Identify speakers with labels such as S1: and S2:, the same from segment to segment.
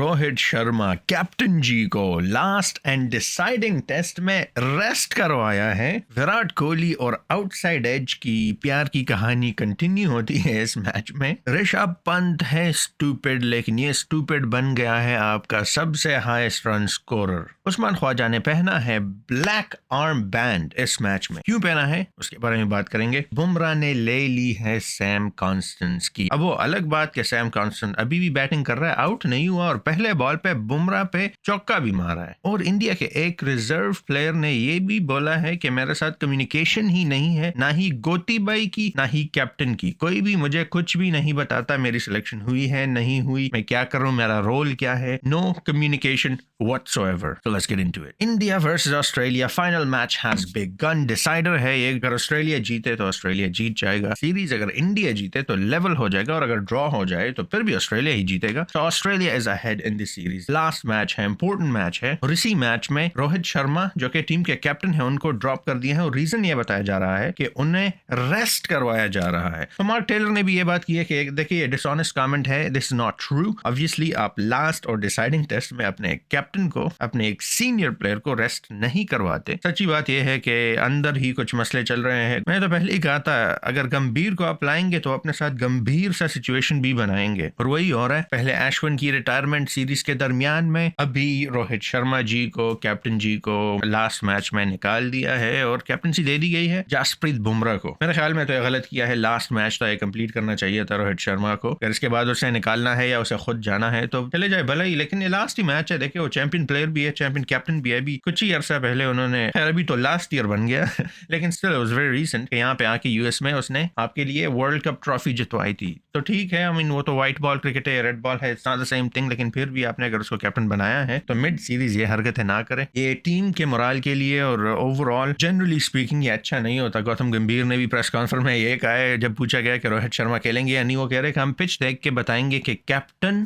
S1: Rohit Sharma captain जी को last and deciding test में rest करवाया है। विराट कोहली और आउटसाइड एज की प्यार की कहानी कंटिन्यू होती है इस मैच में। ऋषभ पंत है स्टूपिड, लेकिन ये स्टूपिड बन गया है आपका सबसे highest run scorer. Usman Khawaja ने पहना है ब्लैक आर्म बैंड इस मैच में। क्यों पहना है उसके बारे में बात करेंगे। बुमराह ने ले ली है सैम कॉन्स्टेंस की। अब वो अलग बात कि सैम कॉन्स्टेंस अभी भी बैटिंग कर रहा है, आउट नहीं हुआ और पहले बॉल पे बुमराह पे चौका भी मारा है। और इंडिया के एक रिजर्व प्लेयर ने ये भी बोला है कि मेरे साथ कम्युनिकेशन ही नहीं है, ना ही गोतीबाई की ना ही कैप्टन की। कोई भी मुझे कुछ भी नहीं बताता मेरी सिलेक्शन हुई है नहीं हुई, मैं क्या करूं, मेरा रोल क्या है। No communication whatsoever. So let's get into it. India versus Australia final match has begun. Decider है ये, अगर ऑस्ट्रेलिया जीते तो ऑस्ट्रेलिया जीत जाएगा सीरीज, अगर इंडिया जीते तो लेवल हो जाएगा और अगर ड्रॉ हो जाए तो फिर भी ऑस्ट्रेलिया ही जीतेगा। So Australia is ahead in this series. Last match है, इंपॉर्टेंट मैच है और इसी मैच में रोहित शर्मा जो कि टीम के कैप्टन है उनको ड्रॉप कर दिया है और रीजन ये बताया जा रहा है कि उन्हें रेस्ट करवाया जा रहा है। तो मार्क टेलर ने भी ये बात की है कि देखिए डिसऑनेस्ट कमेंट है, this is not true. Obviously आप लास्ट और डिसाइडिंग टेस्ट में अपने कैप्टन को, अपने एक सीनियर प्लेयर को रेस्ट नहीं करवाते। सच्ची बात यह है कि अंदर ही कुछ मसले चल रहे हैं। मैंने तो पहले ही कहा था अगर गंभीर को आप लाएंगे तो अपने साथ गंभीर सा सिचुएशन भी बनाएंगे और वही हो रहा है। पहले अश्विन की रिटायरमेंट सीरीज के दरमियान में, अभी रोहित शर्मा जी को, कैप्टन जी को लास्ट मैच में निकाल दिया है और कैप्टनसी दे दी गई है जसप्रीत बुमराह को। मेरे ख्याल में तो गलत किया है, लास्ट मैच तो कंप्लीट करना चाहिए था रोहित शर्मा को। अगर इसके बाद उसे निकालना है या उसे खुद जाना है तो चले जाए भला ही, लेकिन ये लास्ट ही मैच है। देखिए वो चैंपियन प्लेयर भी है, चैंपियन कैप्टन भी है। अभी कुछ ही अरसा पहले उन्होंने, खैर अभी तो लास्ट ईयर बन गया लेकिन स्टिल वाज वेरी रीसेंट, यहाँ पे आके यूएस में उसने आपके लिए वर्ल्ड कप ट्रॉफी जितवाई थी। तो ठीक है, आई मीन वो तो व्हाइट बॉल क्रिकेट है, रेड बॉल है, it's not the same thing, लेकिन फिर भी आपने अगर उसको कैप्टन बनाया है तो मिड सीरीज ये हरकतें ना करें। ये टीम के मोराल के लिए और ओवरऑल जनरली स्पीकिंग ये अच्छा नहीं होता। गौतम गंभीर ने भी प्रेस कॉन्फ्रेंस में ये कहा है, जब पूछा गया कि रोहित शर्मा खेलेंगे या नहीं, वो कह रहे कि हम पिच देख के बताएंगे कि कैप्टन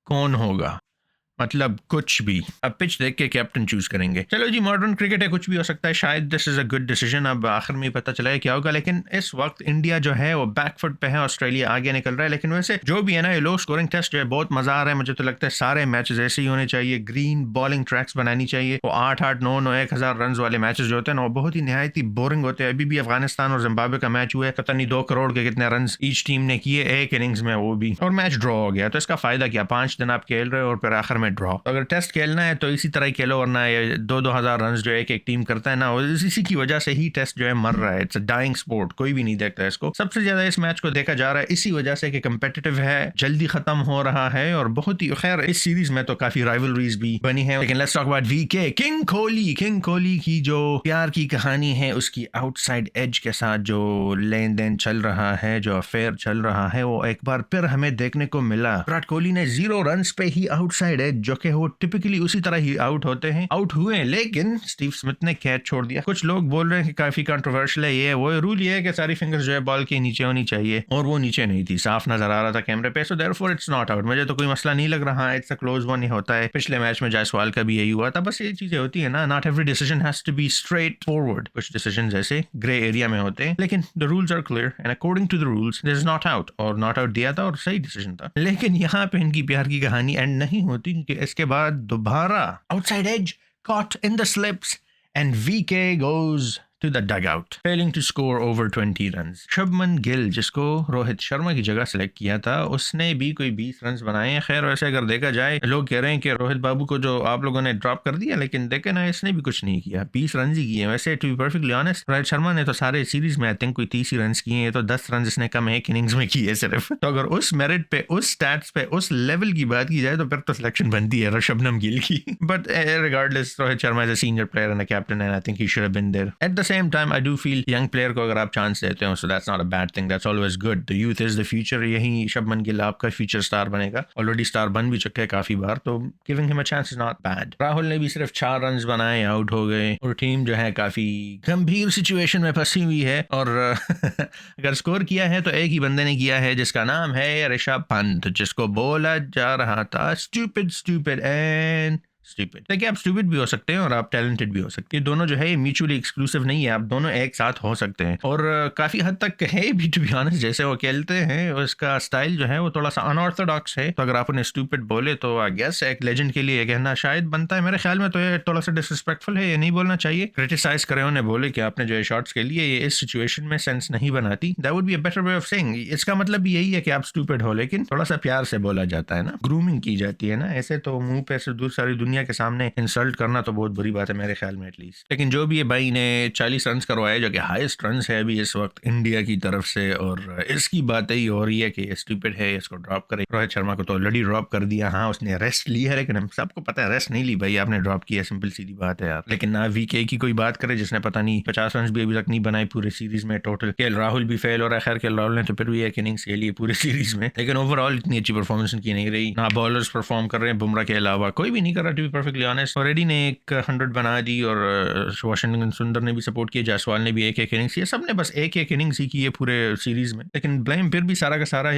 S1: कौन होगा। मतलब कुछ भी, अब पिच देख के कैप्टन चूज करेंगे। चलो जी, मॉडर्न क्रिकेट है, कुछ भी हो सकता है। शायद this is a good decision, अब आखिर में पता चला है क्या होगा। लेकिन इस वक्त इंडिया जो है वो बैकफुट पे है, ऑस्ट्रेलिया आगे निकल रहा है। लेकिन वैसे जो भी है ना, ये लो स्कोरिंग टेस्ट जो है बहुत मजा आ रहा है। मुझे तो लगता है सारे मैचेस ऐसे ही होने चाहिए, ग्रीन बॉलिंग ट्रैक्स बनानी चाहिए। वो 8-8, 9-9, 1000 रन वाले मैचेस जो होते हैं ना, वो बहुत ही निहायत ही बोरिंग होते हैं। अभी भी अफगानिस्तान और जिम्बाब्वे का मैच हुआ है, पता नहीं 2 करोड़ के कितने रन ईच टीम ने किए एक इनिंग्स में, वो भी, और मैच ड्रॉ हो गया। तो इसका फायदा क्या, 5 दिन आप खेल रहे हो और फिर आखिर में ड्रॉ। अगर टेस्ट खेलना है तो इसी तरह ही खेलो, वरना ये 2-2 हजार रन जो एक टीम करता है ना, इसी की वजह से ही टेस्ट जो है मर रहा है। इट्स अ डाइंग स्पोर्ट, कोई भी नहीं देखता इसको। सबसे ज्यादा इस मैच को देखा जा रहा है इसी वजह से कि कंपेटिटिव है, जल्दी खत्म हो रहा है और बहुत ही, खैर इस सीरीज में तो काफी राइवलरीज भी बनी है। लेकिन let's talk about VK. King Kohli की जो प्यार की कहानी है, उसकी आउटसाइड एज के साथ जो लेन देन चल रहा है, जो अफेयर चल रहा है, वो एक बार फिर हमें देखने को मिला। विराट कोहली ने 0 रन पे ही आउटसाइड एज, जो कि वो टिपिकली उसी तरह ही आउट होते हैं, आउट हुए, लेकिन स्टीव स्मिथ ने कैच छोड़ दिया। कुछ लोग बोल रहे हैं कि काफी कंट्रोवर्शियल है ये, वो रूल ये है कि सारी फिंगर्स जो है बॉल के नीचे होनी चाहिए और वो नीचे नहीं थी, साफ नजर आ रहा था कैमरे पे, so therefore it's not out. मुझे तो कोई मसला नहीं लग रहा है, इट्स अ क्लोज वन ही होता है। पिछले मैच में जायसवाल का भी यही हुआ था। बस ये चीजें होती है ना, not every decision has to be straightforward, कुछ डिसीजन ऐसे ग्रे एरिया में होते हैं, लेकिन the rules are clear and according to the rules this is not out, और नॉट आउट दिया था और सही डिसीजन था। लेकिन यहाँ पे इनकी प्यार की कहानी एंड नहीं होती, क्योंकि इसके बाद दोबारा outside edge caught in the slips and VK goes to the dugout, failing to score over 20 runs. Shubman Gill, जिसको रोहित शर्मा की जगह सेलेक्ट किया था, उसने भी कोई 20 रन बनाए हैं। खैर वैसे अगर देखा जाए, लोग कह रहे हैं कि रोहित बाबू को जो आप लोगों ने ड्रॉप कर दिया, लेकिन देखे ना, इसने भी कुछ नहीं किया, 20 रन ही किए। वैसे to be perfectly honest, Rohit Sharma ने तो सारे सीरीज में आई थिंक कोई 30 रन किए हैं, तो 10 रन इसने कम एक इनिंग्स में किए सिर्फ। तो अगर उस मेरिट पे, उस स्टैट्स पे, उस लेवल की बात की जाए तो फिर तो सिलेक्शन बनती है शुभमन गिल की। But regardless, Rohit Sharma is a senior player and a captain and I think he should have been there. At the same time I do feel young player को अगर आप चांस देते हो, so that's not a bad thing, that's always good. The youth is the future. यही शुभमन गिल आपका future star बनेगा, already star बन भी चुके हैं काफी बार, तो giving him a chance is not bad. Rahul ने भी सिर्फ 4 रन बनाए, आउट हो गए और टीम जो है काफी गंभीर सिचुएशन में फंसी हुई है। और अगर स्कोर किया है तो एक ही बंदे ने किया है, जिसका नाम है ऋषभ पंत, जिसको बोला जा रहा था स्टूपिड एंड स्टूपिड। देखिए, आप स्टूपिड भी हो सकते हैं और आप टैलेंटेड भी हो सकते हैं। दोनों जो है म्यूचुअली एक्सक्लूसिव नहीं है, आप दोनों एक साथ हो सकते हैं और काफी हद तक है भी, टू बी ऑनेस्ट। जैसे वो खेलते हैं, उसका स्टाइल जो है वो थोड़ा सा अनऑर्थोडॉक्स है, तो अगर आप उन्हें स्टूपिड बोले तो आई गेस एक लेजेंड के लिए ये कहना शायद बनता है। मेरे ख्याल में तो ये थोड़ा सा डिसरिस्पेक्टफुल है, ये नहीं बोलना चाहिए। क्रिटिसाइज करें उन्हें, बोले कि आपने जो है शॉट्स के लिए ये इस सिचुएशन में सेंस नहीं बनाती, that would be a better way of saying. इसका मतलब भी यही है कि आप स्टूपिड हो, लेकिन थोड़ा सा प्यार से बोला जाता है ना, ग्रूमिंग की जाती है ना। ऐसे तो मुंह पे से दूर सारी दुनिया के सामने इंसल्ट करना तो बहुत बुरी बात है मेरे ख्याल में, एटलीस्ट। लेकिन जो भी ये भाई ने 40 रन करवाए, जो कि हाईएस्ट रन है अभी इस वक्त इंडिया की तरफ से, और इसकी बात ही हो रही है कि ये स्टूपिड है, इसको ड्रॉप करे। रोहित शर्मा को तो ऑलरेडी ड्रॉप कर दिया। हाँ, उसने रेस्ट ली है, लेकिन हम सबको पता है रेस्ट नहीं ली भाई, आपने ड्रॉप किया, सिंपल सीधी बात है यार। लेकिन ना वीके की कोई बात करे जिसने पता नहीं 50 रन भी अभी तक नहीं बनाए पूरे सीरीज में टोटल। केएल राहुल भी फेल हो रहा है। खैर, केएल राहुल ने तो फिर भी एक इनिंग्स खेली है पूरी सीरीज में, लेकिन ओवरऑल इतनी अच्छी परफॉर्मेंस की नहीं रही। ना बॉलर्स परफॉर्म कर रहे हैं, बुमराह के अलावा कोई भी नहीं कर रहा, टू बी परफेक्टली ऑनेस्ट। और रेड्डी ने एक 100 बना दी और वाशिंगटन सुंदर ने भी सपोर्ट किया, जायसवाल ने भी एक इनिंग्स किया, सबने बस एक इनिंग्स ही की है पूरे सीरीज में। लेकिन ब्लेम फिर भी सारा का सारा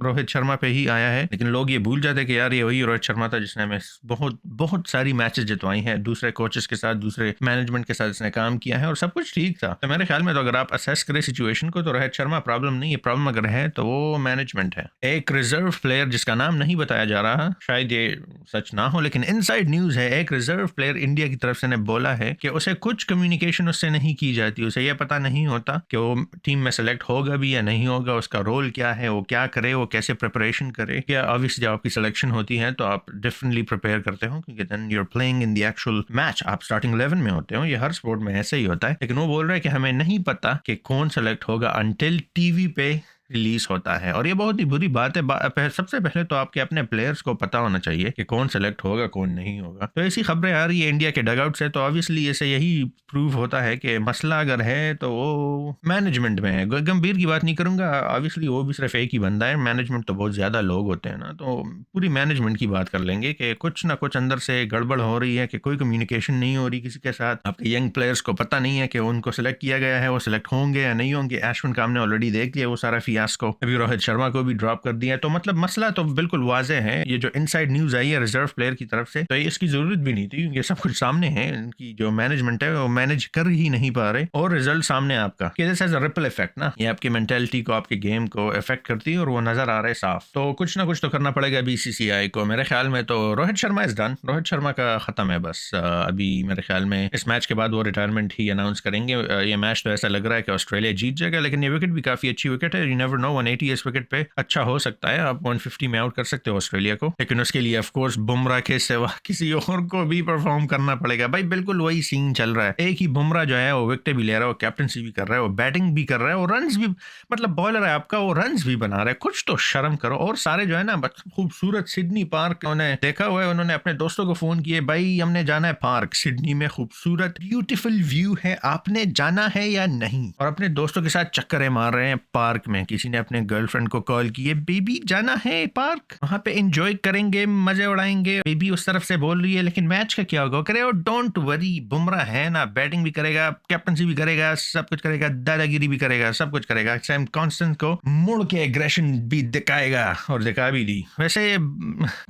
S1: रोहित शर्मा पे ही आया है। लेकिन लोग ये भूल जाते कि यार ये वही रोहित शर्मा था जिसने हमें बहुत बहुत सारी मैचेस जितवाई हैं, दूसरे कोचेस के साथ, दूसरे मैनेजमेंट के साथ इसने काम किया है और सब कुछ ठीक था। तो मेरे ख्याल में तो अगर आप असेस करें सिचुएशन को, तो रोहित शर्मा प्रॉब्लम नहीं है। प्रॉब्लम अगर है तो वो मैनेजमेंट है। एक रिजर्व प्लेयर जिसका नाम नहीं बताया जा रहा, शायद ये सच ना हो, लेकिन इनसाइड न्यूज है, एक रिजर्व प्लेयर इंडिया की तरफ से ने बोला है कि उसे कुछ कम्युनिकेशन उससे नहीं की जाती, उसे यह पता नहीं होता कि वो टीम में सेलेक्ट होगा भी या नहीं होगा, उसका रोल क्या है, वो क्या करे, वो कैसे प्रिपरेशन करे। क्या ऑब्वियसली जब आपकी सिलेक्शन होती है तो आप डिफरेंटली प्रिपेयर करते हो, क्योंकि then you are playing in the actual match, आप स्टार्टिंग 11 में होते हो। ये हर स्पोर्ट में ऐसे ही होता है। लेकिन वो बोल रहा है कि हमें नहीं पता कि कौन सेलेक्ट होगा अनटिल टीवी पे रिलीज होता है, और ये बहुत ही बुरी बात है। सबसे पहले तो आपके अपने प्लेयर्स को पता होना चाहिए कि कौन सेलेक्ट होगा कौन नहीं होगा। तो ऐसी खबरें आ रही है इंडिया के डगआउट से, तो ऑब्वियसली ऐसे यही प्रूव होता है कि मसला अगर है तो वो मैनेजमेंट में है। गंभीर की बात नहीं करूंगा, ऑब्वियसली वो भी सिर्फ एक ही बंदा है, मैनेजमेंट तो बहुत ज्यादा लोग होते हैं ना, तो पूरी मैनेजमेंट की बात कर लेंगे कि कुछ ना कुछ अंदर से गड़बड़ हो रही है, कि कोई कम्युनिकेशन नहीं हो रही किसी के साथ। आपके यंग प्लेयर्स को पता नहीं है कि उनको सिलेक्ट किया गया है, वो सिलेक्ट होंगे या नहीं होंगे। अश्विन का हमने ऑलरेडी देख लिया वो सारा फियास्को, अभी रोहित शर्मा को भी ड्रॉप कर दिया। तो मतलब मसला तो बिल्कुल वाज़ेह है। ये जो इनसाइड न्यूज आई है रिजर्व प्लेयर की तरफ से, तो ये इसकी जरूरत भी नहीं थी, क्योंकि सब कुछ सामने है। इनकी जो मैनेजमेंट है वो मैनेज कर ही नहीं पा रहे, और रिजल्ट सामने आपका कि this has a ripple effect ना, ये आपकी मेंटालिटी को, आपके गेम को इफेक्ट करती है, और वो नजर आ रहा है साफ। तो कुछ ना कुछ तो करना पड़ेगा बीसीसीआई को। मेरे ख्याल में तो रोहित शर्मा इज डन, रोहित शर्मा का खत्म है बस। अभी मेरे ख्याल में इस मैच के बाद वो रिटायरमेंट ही अनाउंस करेंगे। ये मैच तो ऐसा लग रहा है कि ऑस्ट्रेलिया जीत जाएगा, लेकिन ये विकेट भी काफी अच्छी विकेट है। यू नेवर नो, 180 इस विकेट पे अच्छा हो सकता है, आप 150 में आउट कर सकते हो ऑस्ट्रेलिया को। लेकिन उसके लिए ऑफ कोर्स बुमराह के सिवा किसी और को भी परफॉर्म करना पड़ेगा। भाई बिल्कुल वही सीन चल रहा है, एक ही बुमराह जो है वो विकेट भी ले रहा है, वो कैप्टनसी भी कर रहा है, वो बैटिंग भी कर रहा है, वो रन्स भी, मतलब बॉलर है आपका, वो रन्स भी बना रहा है। कुछ तो शर्म करो। और सारे जो है ना खूबसूरत सिडनी पार्क उन्होंने देखा हुआ है, उन्होंने अपने दोस्तों को फोन किए, भाई हमने जाना है पार्क, सिडनी में खूबसूरत ब्यूटीफुल व्यू है, आपने जाना है या नहीं। और अपने दोस्तों के साथ चक्करें मार रहे हैं पार्क में। किसी ने अपने गर्लफ्रेंड को कॉल किए, बेबी जाना है पार्क, वहां पे एंजॉय करेंगे, मजे उड़ाएंगे। बेबी उस तरफ से बोल रही है, लेकिन मैच का क्या होगा? करे, डोंट वरी, बुमराह है ना, बैटिंग भी करेगा, कैप्टनसी भी करेगा, सब कुछ करेगा, दादागिरी भी करेगा, सब कुछ करेगा। सैम कॉन्स्टेंस को मुड़ के एग्रेशन भी दिखाएगा, और दिखा भी दी। वैसे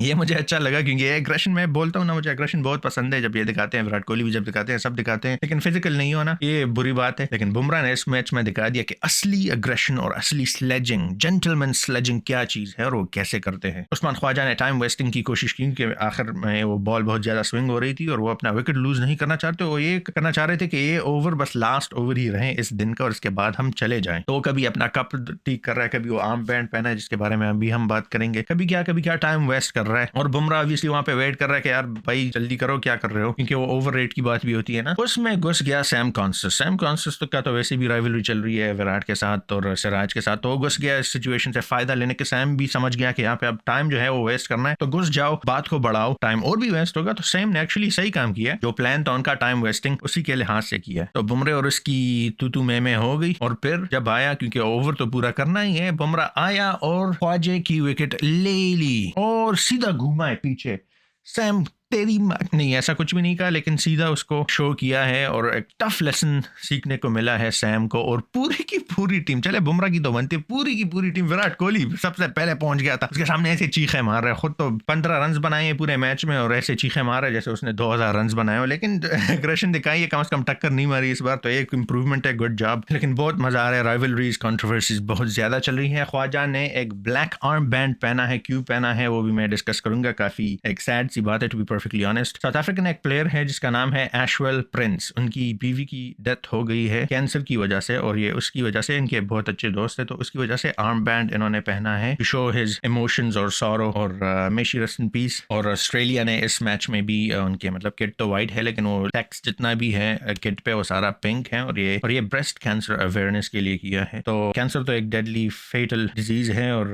S1: ये मुझे अच्छा लगा, क्योंकि एग्रेशन मैं बोलता हूँ ना, मुझे एग्रेशन बहुत पसंद है। जब ये दिखाते हैं, विराट कोहली भी जब दिखाते हैं, सब दिखाते हैं, लेकिन फिजिकल नहीं होना ये बुरी बात है। लेकिन बुमराह ने इस मैच में दिखा दिया कि असली एग्रेशन और असली स्लेजिंग, जेंटलमैन स्लेजिंग क्या चीज है और वो कैसे करते हैं। उस्मान ख्वाजा ने टाइम वेस्टिंग की कोशिश की, कि आखिर में वो बॉल बहुत ज्यादा स्विंग हो रही थी और वो अपना विकेट लूज नहीं करना चाहते। वो ये करना चाह रहे थे कि ये ओवर बस लास्ट ओवर ही रहे इस दिन का, और इसके बाद हम चले जाएं। तो कभी अपना कप ठीक कर रहा है, कभी वो आर्म बैंड पहना है, जिसके बारे में अभी हम बात करेंगे, कभी क्या टाइम वेस्ट कर रहा है। और बुमराह ऑब्वियसली वहां पे वेट कर रहा है कि यार भाई जल्दी करो, क्या कर रहे हो, क्योंकि वो ओवर रेट की बात भी होती है ना। उसमें घुस गया सैम कॉन्स्टेंस तो क्या, तो वैसे भी राइवलरी चल रही है विराट के साथ और सिराज के साथ, तो वो घुस गया इस सिचुएशन से फायदा लेने के। सैम भी समझ गया कि यहाँ पे अब टाइम जो है वो वेस्ट करना है, तो घुस जाओ, बात को बढ़ाओ, टाइम और भी वेस्ट होगा। तो सैम ने एक्चुअली सही काम किया, जो प्लान था उनका टाइम वेस्टिंग, उसी के लिहाज से किया। तो बुमराह और उसकी तू में हो गई, और फिर जब आया, क्योंकि ओवर तो पूरा करना ही है, बुमराह आया और ख्वाजे की विकेट ले ली और सीधा घूमा है पीछे। सैम तेरी नहीं, ऐसा कुछ भी नहीं कहा, लेकिन सीधा उसको शो किया है और एक टफ लेसन सीखने को मिला है सैम को। और पूरी की पूरी टीम, चले बुमराह की तो बनती है, पूरी की पूरी टीम, विराट कोहली सबसे पहले पहुंच गया था, उसके सामने ऐसे चीखे मार रहे, खुद तो 15 रन बनाए हैं पूरे मैच में और ऐसे चीखे मार रहे जैसे उसने 2000 रन बनाए हो। लेकिन एग्रेशन दिखाई है, कम से कम टक्कर नहीं मारी इस बार, तो एक इंप्रूवमेंट है, गुड जॉब। लेकिन बहुत मजा आ रहा है, राइवलरीज कंट्रोवर्सीज बहुत ज्यादा चल रही है। ख्वाजा ने एक ब्लैक आर्म बैंड पहना है, क्यों पहना है वो भी मैं डिस्कस करूंगा, काफी एक सैड सी बात है to be perfectly honest. South African एक प्लेयर है जिसका नाम है एशवेल प्रिंस, उनकी बीवी की डेथ हो गई है कैंसर की वजह से, और ये उसकी वजह से, इनके बहुत अच्छे दोस्त है तो उसकी वजह से आर्म बैंड इन्होंने पहना है टू शो हिज इमोशंस और सॉरो, और मे शी रेस्ट इन पीस। और ऑस्ट्रेलिया ने इस मैच में भी उनके मतलब किट तो वाइट है, लेकिन वो टेक्स्ट जितना भी है किट पे वो सारा पिंक है, और ये ब्रेस्ट कैंसर अवेयरनेस के लिए किया है। तो कैंसर तो एक डेडली फेटल डिजीज है और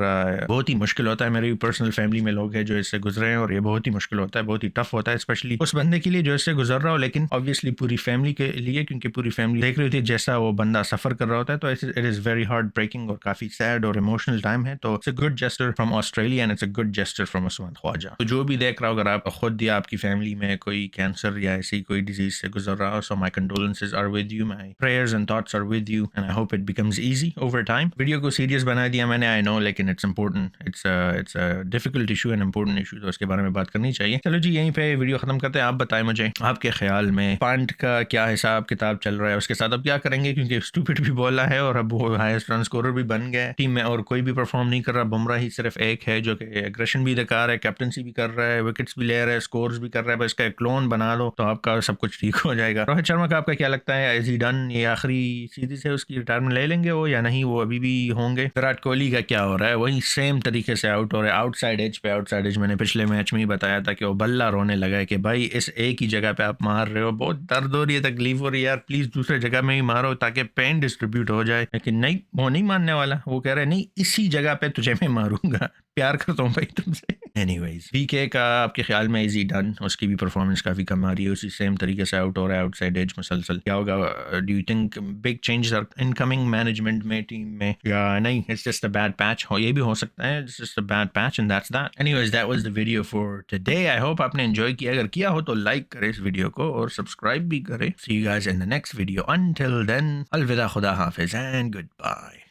S1: बहुत ही मुश्किल होता है। मेरी पर्सनल फैमिली में लोग हैं जो इससे गुजरे हैं और ये बहुत ही मुश्किल होता है, बहुत ही टफ होता है, स्पेशली उस बंदे के लिए जो इससे गुजर रहा हो, लेकिन ऑब्वियसली पूरी फैमिली के लिए, क्योंकि पूरी फैमिली देख रही होती है जैसा वो बंदा सफर कर रहा होता है। तो it is very heartbreaking और काफी सैड और इमोशनल टाइम है। तो it's a good gesture from Australia and it's a good gesture from Usman Khawaja. तो जो भी देख रहा हो, अगर आप खुद या आपकी फैमिली में कोई कैंसर या ऐसी कोई डिजीज से गुजर रहा हो, so my condolences are with you, my prayers and thoughts are with you and I hope it becomes easy over time. Video को सीरियस बना दिया मैंने, आई नो, लेकिन it's important, it's a difficult issue and important issue, तो उसके बारे में बात करनी चाहिए। चलो जी, यहीं पे वीडियो खत्म करते हैं। आप बताएं मुझे आपके ख्याल में पंट का क्या हिसाब किताब चल रहा है, उसके साथ अब क्या करेंगे, क्योंकि स्टूपिड भी बोला है और अब वो हाईएस्ट रन स्कोरर भी बन गया टीम में और कोई भी परफॉर्म नहीं कर रहा। बुमराह ही सिर्फ एक है जो कि एग्रेशन भी दिखा रहा है, कैप्टनसी भी कर रहा है, विकेट्स भी ले रहा है, स्कोर्स भी कर रहा है। बस इसका एक क्लोन बना लो तो आपका सब कुछ ठीक हो जाएगा। रोहित शर्मा का आपका क्या लगता है, इज ही डन, ये आखिरी सीरीज है उसकी, रिटायरमेंट ले लेंगे वो या नहीं, वो अभी भी होंगे। विराट कोहली का क्या हो रहा है, वही सेम तरीके से आउट हो रहा है, आउटसाइड एज पे। आउटसाइड एज मैंने पिछले मैच में ही बताया था कि वो बल्ला रोने लगा है कि भाई इस एक ही जगह पे आप मार रहे हो, बहुत दर्द हो रही है, तकलीफ हो रही है यार, प्लीज दूसरे जगह में ही मारो ताकि पेन डिस्ट्रीब्यूट हो जाए। लेकिन नहीं, वो नहीं मानने वाला, वो कह रहे नहीं, इसी जगह पे तुझे मैं मारूंगा, प्यार करता हूँ भाई तुमसे। एनीवेज, वीके का आपके ख्याल में इज ही डन, उसकी भी परफॉर्मेंस काफी कम आ रही है, उसी सेम तरीके से आउट हो रहा है, आउटसाइड एज मुसलसल। क्या होगा, do you think big changes are incoming management में, टीम में, या नहीं it's just a bad patch? हो, ये भी हो सकता है, it's just a bad patch and that's that. Anyways, that was the video for today. I hope आपने एंजॉय किया, अगर किया हो तो लाइक करें इस वीडियो को और सब्सक्राइब भी करें। See you guys in the next video, until then अलविदा, खुदा हाफिज एंड गुड बाय।